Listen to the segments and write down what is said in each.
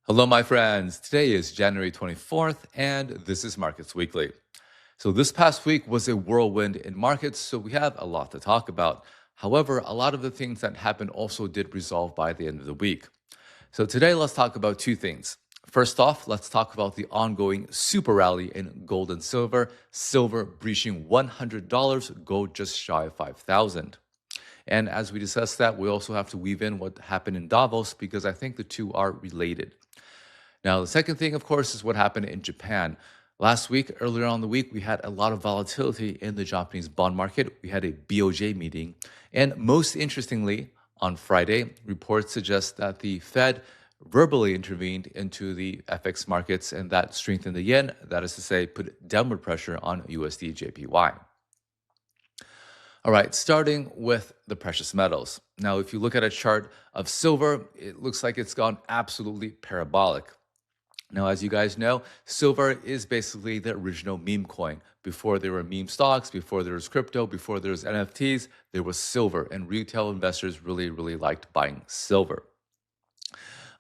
Hello, my friends. Today is January 24th, and this is Markets Weekly. So, this past week was a whirlwind in markets, so we have a lot to talk about. However, a lot of the things that happened also did resolve by the end of the week. So, today let's talk about two things. First off, let's talk about the ongoing super rally in gold and silver. Silver breaching $100, gold just shy of 5,000. And as we discuss that, we also have to weave in what happened in Davos because I think the two are related. Now, the second thing, of course, is what happened in Japan. Last week, earlier on in the week, we had a lot of volatility in the Japanese bond market. We had a BOJ meeting. And most interestingly, on Friday, reports suggest that the Fed verbally intervened into the FX markets and that strengthened the yen. That is to say, put downward pressure on USD JPY. All right, starting with the precious metals. Now, if you look at a chart of silver, it looks like it's gone absolutely parabolic. Now, as you guys know, silver is basically the original meme coin. Before there were meme stocks, before there was crypto, before there was NFTs, there was silver, and retail investors really, really liked buying silver.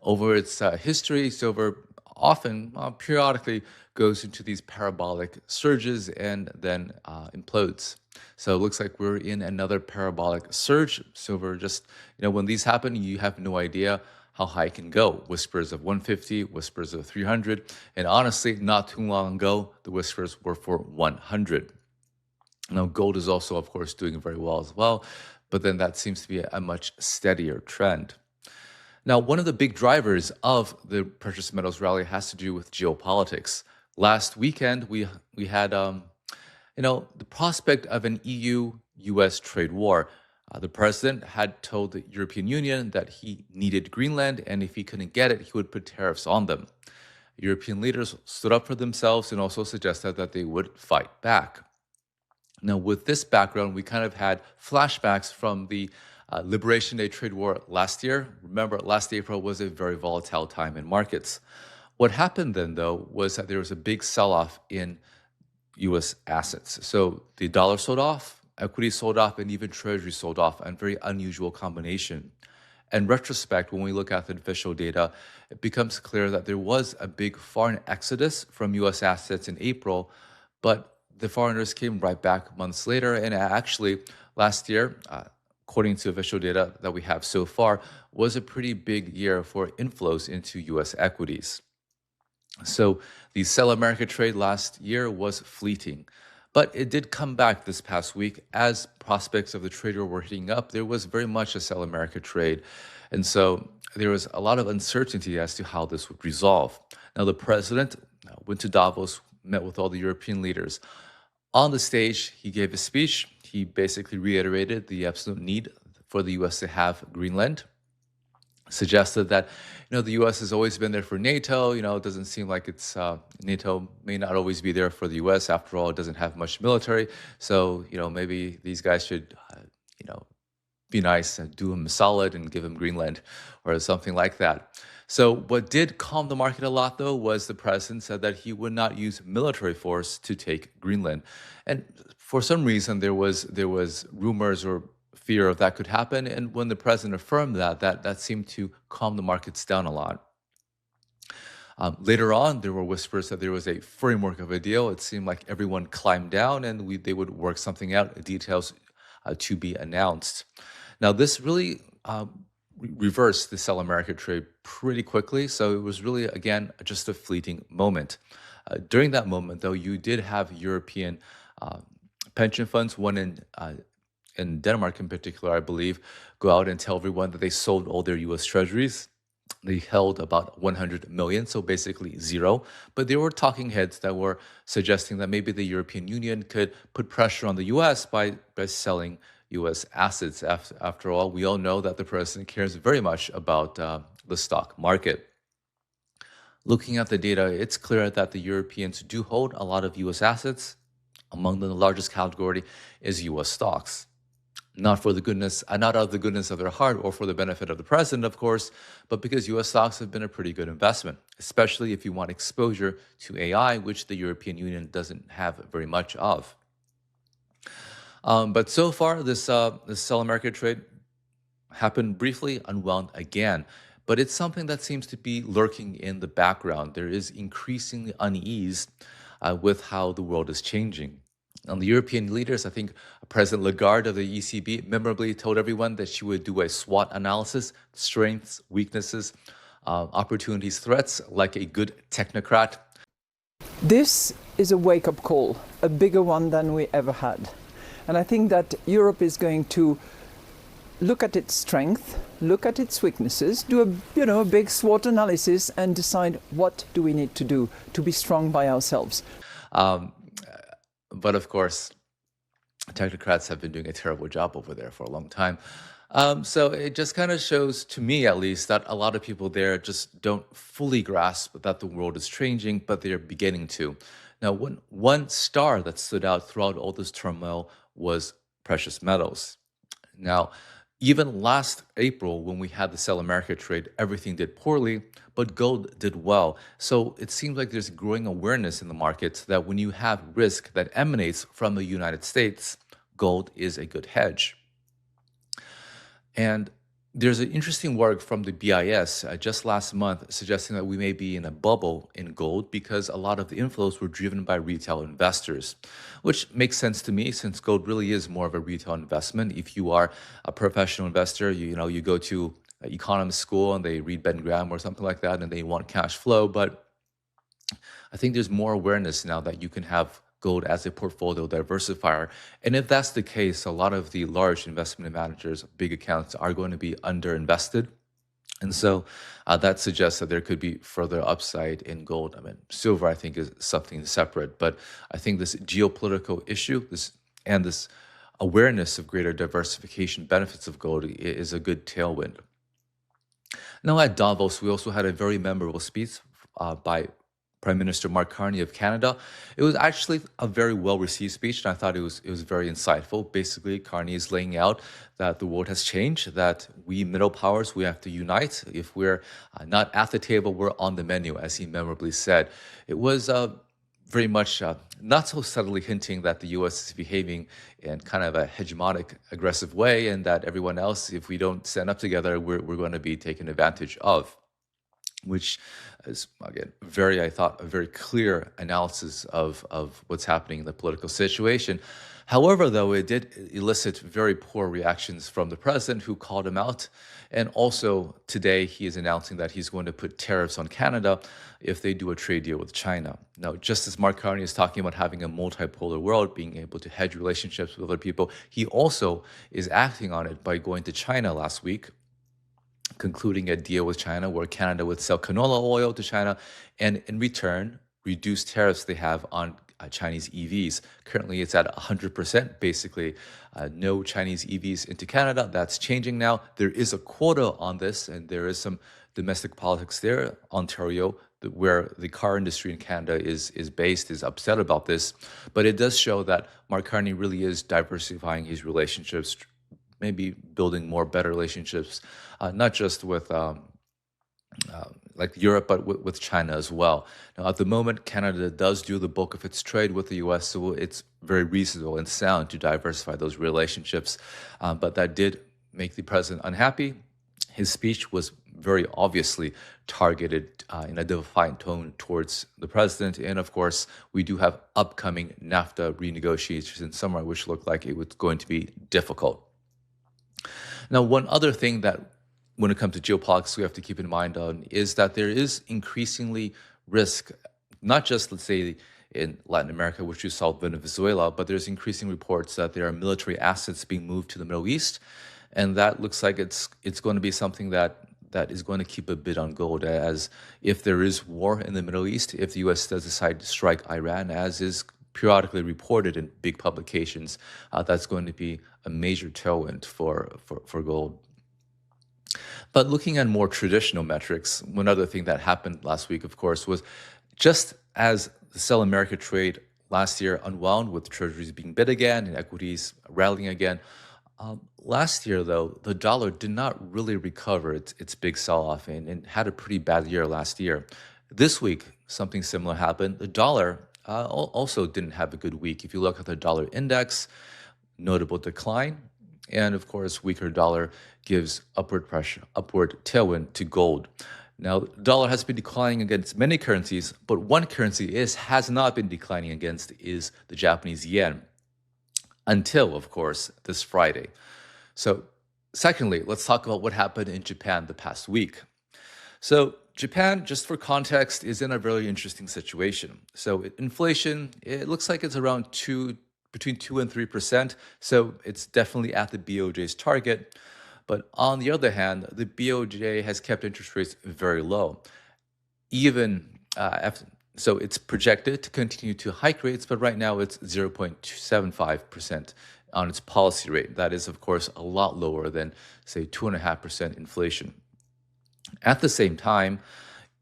Over its history, silver often, periodically, goes into these parabolic surges and then implodes. So it looks like we're in another parabolic surge. Silver just, when these happen, you have no idea how high it can go. Whispers of 150, whispers of 300. And honestly, not too long ago, the whispers were for 100. Now, gold is also, of course, doing very well as well, but then that seems to be a much steadier trend. Now, one of the big drivers of the precious metals rally has to do with geopolitics. Last weekend, we had the prospect of an EU-US trade war. The president had told the European Union that he needed Greenland, and if he couldn't get it, he would put tariffs on them. European leaders stood up for themselves and also suggested that they would fight back. Now, with this background, we kind of had flashbacks from the Liberation Day trade war last year. Remember, last April was a very volatile time in markets. What happened then, though, was that there was a big sell off in US assets. So the dollar sold off, equity sold off, and even treasury sold off, a very unusual combination. In retrospect, when we look at the official data, it becomes clear that there was a big foreign exodus from US assets in April, but the foreigners came right back months later. And actually, last year, according to official data that we have so far, was a pretty big year for inflows into US equities. So the Sell America trade last year was fleeting, but it did come back this past week as prospects of the trade war were heating up. There was very much a Sell America trade. And so there was a lot of uncertainty as to how this would resolve. Now, the president went to Davos, met with all the European leaders. On the stage, he gave a speech. He basically reiterated the absolute need for the US to have Greenland, suggested that the U.S. has always been there for NATO. It doesn't seem like it's NATO may not always be there for the U.S. After all, it doesn't have much military. So maybe these guys should be nice and do him solid and give him Greenland or something like that. So what did calm the market a lot, though, was the president said that he would not use military force to take Greenland, and for some reason there was rumors or fear of that could happen. And when the president affirmed that seemed to calm the markets down a lot. Later on, there were whispers that there was a framework of a deal. It seemed like everyone climbed down and they would work something out, details to be announced. Now, this really reversed the Sell America trade pretty quickly. So it was really, again, just a fleeting moment. During that moment, though, you did have European pension funds, one in Denmark in particular, I believe, go out and tell everyone that they sold all their US treasuries. They held about 100 million, so basically zero. But there were talking heads that were suggesting that maybe the European Union could put pressure on the US by selling US assets. After all, we all know that the president cares very much about the stock market. Looking at the data, it's clear that the Europeans do hold a lot of US assets. Among them, the largest category is US stocks. Not out of the goodness of their heart or for the benefit of the president, of course, but because US stocks have been a pretty good investment, especially if you want exposure to AI, which the European Union doesn't have very much of. But so far, this Sell America trade happened briefly, unwound again. but it's something that seems to be lurking in the background. There is increasing unease with how the world is changing. And the European leaders, I think President Lagarde of the ECB memorably told everyone that she would do a SWOT analysis, strengths, weaknesses, opportunities, threats, like a good technocrat. This is a wake-up call, a bigger one than we ever had. And I think that Europe is going to look at its strength, look at its weaknesses, do a big SWOT analysis and decide what do we need to do to be strong by ourselves. But of course, technocrats have been doing a terrible job over there for a long time. So it just kind of shows, to me at least, that a lot of people there just don't fully grasp that the world is changing, but they're beginning to. Now, one star that stood out throughout all this turmoil was precious metals. Now, even last April, when we had the Sell America trade, everything did poorly, but gold did well. So it seems like there's growing awareness in the markets that when you have risk that emanates from the United States, gold is a good hedge. And there's an interesting work from the BIS just last month suggesting that we may be in a bubble in gold because a lot of the inflows were driven by retail investors, which makes sense to me since gold really is more of a retail investment. If you are a professional investor, you go to economist school and they read Ben Graham or something like that and they want cash flow. But I think there's more awareness now that you can have gold as a portfolio diversifier. And if that's the case, a lot of the large investment managers, big accounts, are going to be underinvested. And so that suggests that there could be further upside in gold. I mean, silver, I think, is something separate. But I think this geopolitical issue, this awareness of greater diversification benefits of gold is a good tailwind. Now, at Davos, we also had a very memorable speech by Prime Minister Mark Carney of Canada. It was actually a very well-received speech, and I thought it was very insightful. Basically, Carney is laying out that the world has changed, that we middle powers, we have to unite. If we're not at the table, we're on the menu, as he memorably said. It was very much not so subtly hinting that the U.S. is behaving in kind of a hegemonic, aggressive way, and that everyone else, if we don't stand up together, we're going to be taken advantage of, which is, again, I thought, a very clear analysis of what's happening in the political situation. However, though, it did elicit very poor reactions from the president, who called him out. And also, today, he is announcing that he's going to put tariffs on Canada if they do a trade deal with China. Now, just as Mark Carney is talking about having a multipolar world, being able to hedge relationships with other people, he also is acting on it by going to China last week, concluding a deal with China where Canada would sell canola oil to China and in return reduce tariffs they have on Chinese EVs. Currently, it's at 100%, basically no Chinese EVs into Canada. That's changing now. There is a quota on this, and there is some domestic politics there. Ontario, where the car industry in Canada is based, is upset about this. But it does show that Mark Carney really is diversifying his relationships, maybe building more better relationships, not just with like Europe, but with China as well. Now, at the moment, Canada does do the bulk of its trade with the U.S., so it's very reasonable and sound to diversify those relationships. But that did make the president unhappy. His speech was very obviously targeted in a defiant tone towards the president. And of course, we do have upcoming NAFTA renegotiations in summer, which looked like it was going to be difficult. Now, one other thing that when it comes to geopolitics we have to keep in mind is that there is increasingly risk, not just, let's say, in Latin America, which you saw Venezuela, but there's increasing reports that there are military assets being moved to the Middle East. And that looks like it's going to be something that is going to keep a bid on gold, as if there is war in the Middle East, if the U.S. does decide to strike Iran, as is periodically reported in big publications, that's going to be a major tailwind for gold. But looking at more traditional metrics, one other thing that happened last week, of course, was just as the Sell America trade last year unwound with treasuries being bid again and equities rallying again. Last year, though, the dollar did not really recover its big sell-off and had a pretty bad year last year. This week, something similar happened. The dollar also didn't have a good week. If you look at the dollar index, notable decline. And of course, weaker dollar gives upward pressure, upward tailwind to gold. Now, dollar has been declining against many currencies, but one currency has not been declining against is the Japanese yen until, of course, this Friday. So, secondly, let's talk about what happened in Japan the past week. So, Japan, just for context, is in a very interesting situation. So, inflation, it looks like it's around between 2 and 3%. So, it's definitely at the BOJ's target. But on the other hand, the BOJ has kept interest rates very low. Even so, it's projected to continue to hike rates, but right now it's 0.75% on its policy rate. That is, of course, a lot lower than, say, 2.5% inflation. At the same time,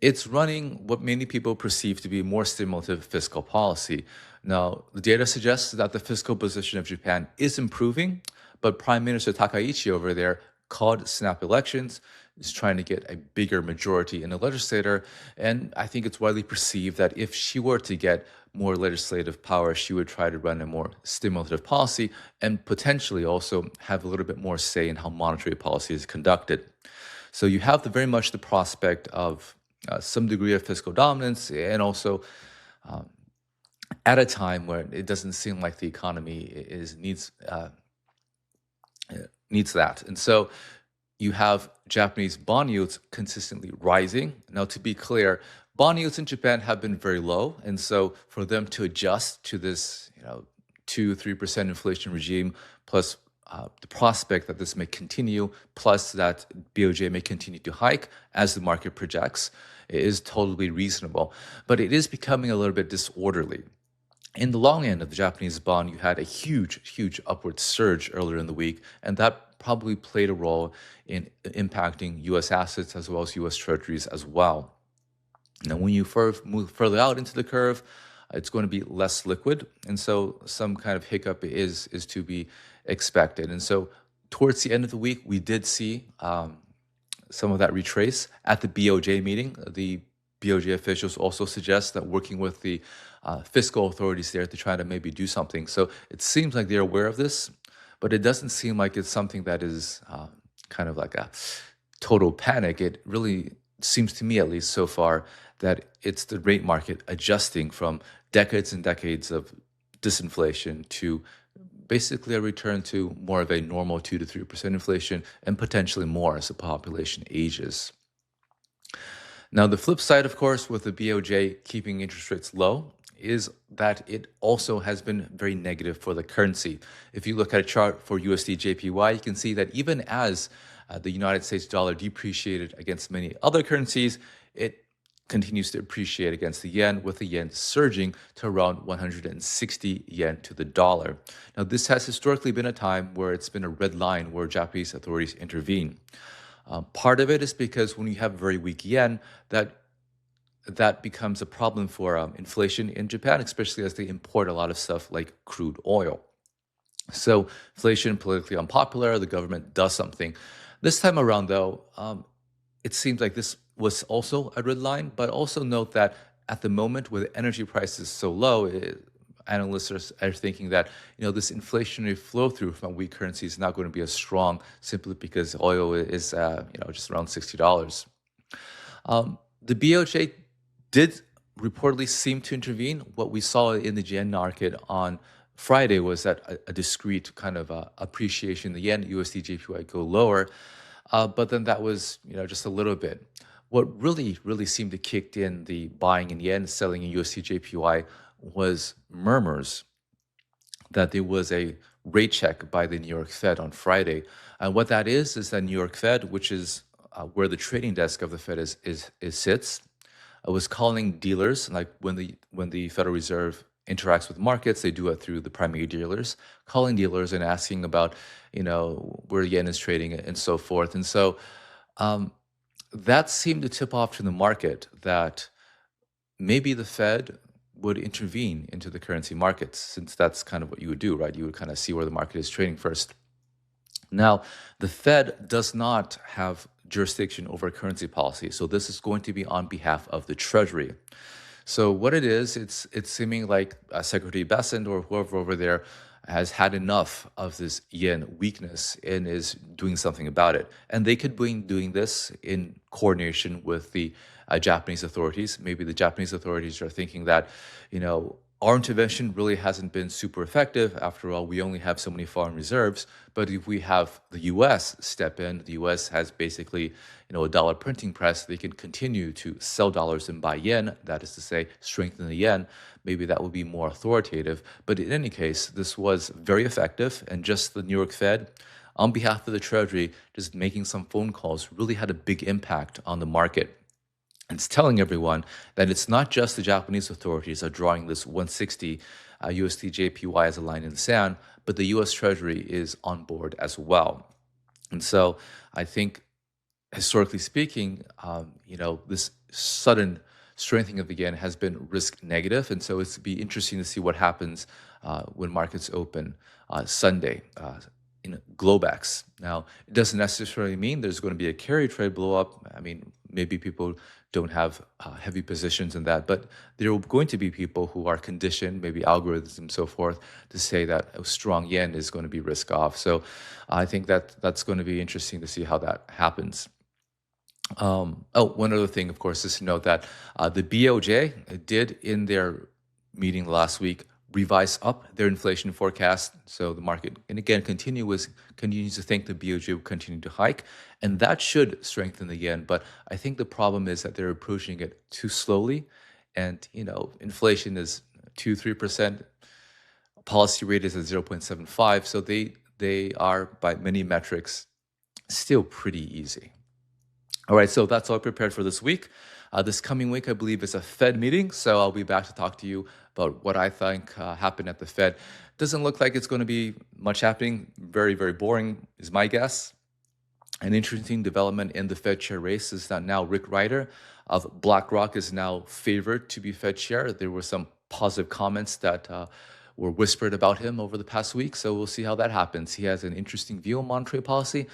it's running what many people perceive to be more stimulative fiscal policy. Now, the data suggests that the fiscal position of Japan is improving, but Prime Minister Takaichi over there called snap elections, is trying to get a bigger majority in the legislature. And I think it's widely perceived that if she were to get more legislative power, she would try to run a more stimulative policy and potentially also have a little bit more say in how monetary policy is conducted. So you have very much the prospect of some degree of fiscal dominance, and also at a time where it doesn't seem like the economy needs that. And so you have Japanese bond yields consistently rising. Now, to be clear, bond yields in Japan have been very low, and so for them to adjust to this, 2-3% inflation regime, plus the prospect that this may continue, plus that BOJ may continue to hike as the market projects, is totally reasonable. But it is becoming a little bit disorderly. In the long end of the Japanese bond, you had a huge upward surge earlier in the week, and that probably played a role in impacting U.S. assets as well as U.S. treasuries as well. Now, when you move further out into the curve, it's going to be less liquid, and so some kind of hiccup is to be expected. And so towards the end of the week, we did see some of that retrace at the BOJ meeting. The BOJ officials also suggest that working with the fiscal authorities there to try to maybe do something. So it seems like they're aware of this, but it doesn't seem like it's something that is kind of like a total panic. It really seems to me, at least so far, that it's the rate market adjusting from decades and decades of disinflation to basically a return to more of a normal 2 to 3% inflation, and potentially more as the population ages. Now, the flip side, of course, with the BOJ keeping interest rates low is that it also has been very negative for the currency. If you look at a chart for USD JPY, you can see that even as the United States dollar depreciated against many other currencies, it continues to appreciate against the yen, with the yen surging to around 160 yen to the dollar. Now, this has historically been a time where it's been a red line where Japanese authorities intervene. Part of it is because when you have very weak yen, that becomes a problem for inflation in Japan, especially as they import a lot of stuff like crude oil. So inflation, politically unpopular, the government does something. This time around, though, it seems like this was also a red line, but also note that at the moment with energy prices so low, analysts are thinking that this inflationary flow through from weak currency is not going to be as strong simply because oil is just around $60. The BOJ did reportedly seem to intervene. What we saw in the yen market on Friday was that a discrete kind of appreciation in the yen, USD JPY go lower, but then that was just a little bit. What really seemed to kick in the buying in yen, selling in USD JPY was murmurs that there was a rate check by the New York Fed on Friday. And what that is that New York Fed, which is where the trading desk of the Fed sits, was calling dealers, like when the Federal Reserve interacts with markets, they do it through the primary dealers, calling dealers and asking about, where yen is trading and so forth. And so that seemed to tip off to the market that maybe the Fed would intervene into the currency markets, since that's kind of what you would do, right? You would kind of see where the market is trading first. Now, the Fed does not have jurisdiction over currency policy, so this is going to be on behalf of the Treasury. So what it is, it's seeming like Secretary Bessent or whoever over there has had enough of this yen weakness and is doing something about it. And they could be doing this in coordination with the Japanese authorities. Maybe the Japanese authorities are thinking that, our intervention really hasn't been super effective. After all, we only have so many foreign reserves. But if we have the U.S. step in, the U.S. has basically, a dollar printing press. They can continue to sell dollars and buy yen. That is to say, strengthen the yen. Maybe that would be more authoritative. But in any case, this was very effective. And just the New York Fed, on behalf of the Treasury, just making some phone calls really had a big impact on the market. It's telling everyone that it's not just the Japanese authorities are drawing this 160 USD JPY as a line in the sand, but the US Treasury is on board as well. And so I think, historically speaking, this sudden strengthening of the yen has been risk negative. And so it's be interesting to see what happens when markets open Sunday. In Globex. Now, it doesn't necessarily mean there's going to be a carry trade blow up. I mean, maybe people don't have heavy positions in that, but there are going to be people who are conditioned, maybe algorithms and so forth, to say that a strong yen is going to be risk off. So I think that's going to be interesting to see how that happens. One other thing, of course, is to note that the BOJ did in their meeting last week revise up their inflation forecast. So the market, and again, continues to think the BOJ will continue to hike, and that should strengthen the yen. But I think the problem is that they're approaching it too slowly, and inflation is 2-3%. Policy rate is at 0.75, so they are by many metrics still pretty easy. All right, so that's all prepared for this week. This coming week, I believe, is a Fed meeting, so I'll be back to talk to you about what I think happened at the Fed. Doesn't look like it's going to be much happening. Very, very boring is my guess. An interesting development in the Fed chair race is that now Rick Ryder of BlackRock is now favored to be Fed chair. There were some positive comments that were whispered about him over the past week, so we'll see how that happens. He has an interesting view on monetary policy.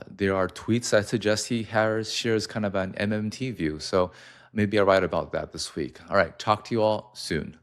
There are tweets that suggest he shares kind of an MMT view, so maybe I'll write about that this week. All right, talk to you all soon.